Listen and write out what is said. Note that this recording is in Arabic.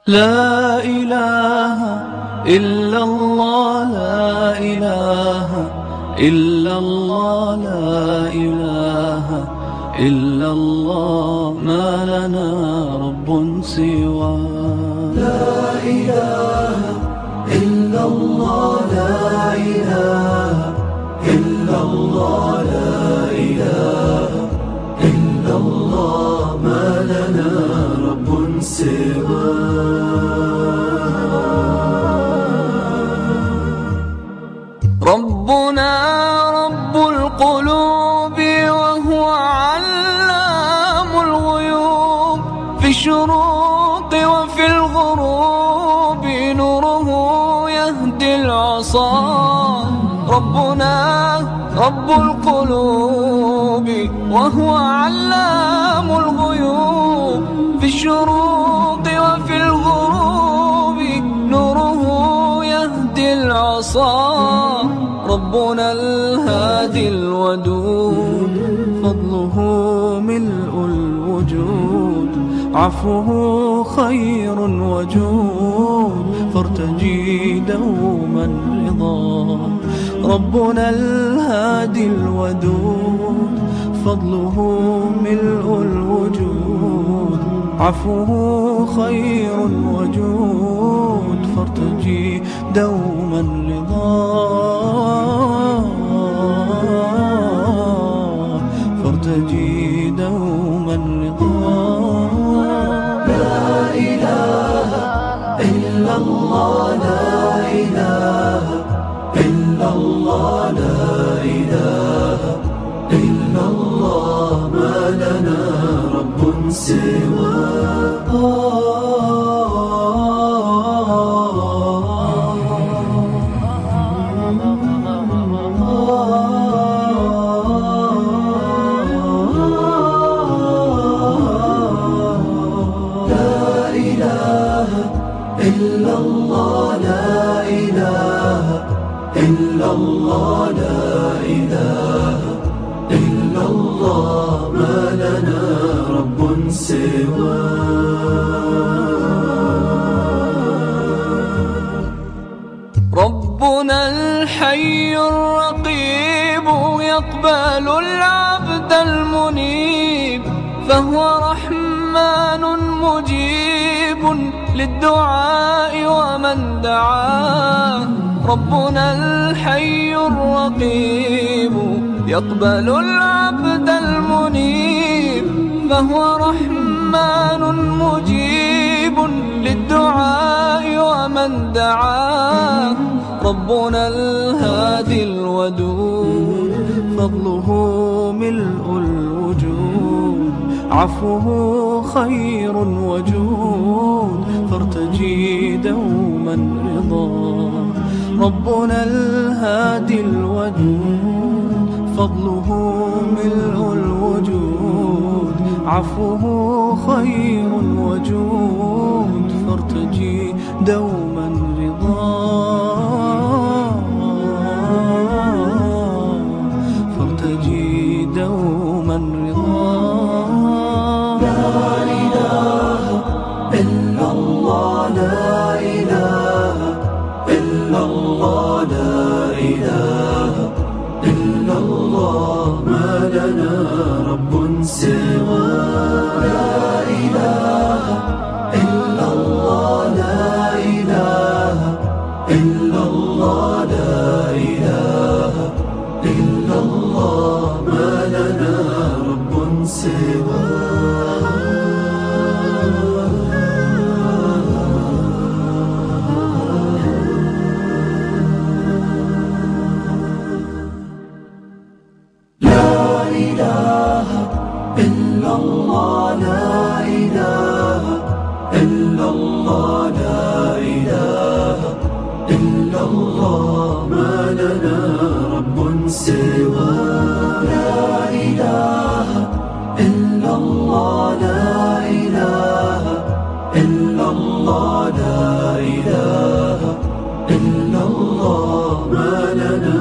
لا إله إلا الله، لا إله إلا الله، لا إله إلا الله، ما لنا رب سواه. لا إله إلا الله، لا إله إلا الله، لا إله إلا الله، ما لنا رب سواه. ربنا رب القلوب وهو علام الغيوب، في الشروق وفي الغروب نوره يهدي العصا. ربنا رب القلوب وهو علام الغيوب، في الشروق وفي الغروب نوره يهدي العصا. ربنا الهادي الودود، فضله ملء الوجود، عفوه خير وجود، فارتجي دوما رضا. ربنا الهادي الودود، فضله ملء الوجود، عفوه خير وجود، فارتجي دوما رضا، فارتجي دوما رضا. لا إله إلا الله، لا إله إلا الله، لا إله إلا الله، ما لنا رب سواه. إلا الله، لا إله إلا الله، لا إله إلا الله، ما لنا رب سواه. ربنا الحي الرقيب يقبل العبد المنيب، فهو رحمن مجيب للدعاء ومن دعاه. ربنا الحي الرقيب يقبل العبد المنيب، فهو رحمن مجيب للدعاء ومن دعاه. ربنا الهادي الودود، فضله ملء الوجود، عفوه خير وجود، فارتجي دوما رضا. ربنا الهادي الودود، فضله ملء الوجود، عفوه خير وجود، فارتجي دوما رضا، فارتجي دوما رضا. لا إله إلا الله، لا إله إلا الله، لا إله إلا الله، ما لنا رب سواه. لا إله إلا الله، لا إله إلا الله، لا إله إلا الله، ما لنا رب سواه. لا إله إلا الله. الله لا إله إلا الله لا إله إلا الله ما لنا رب سوى لا إله إلا الله لا إله إلا الله لا إله إلا الله ما لنا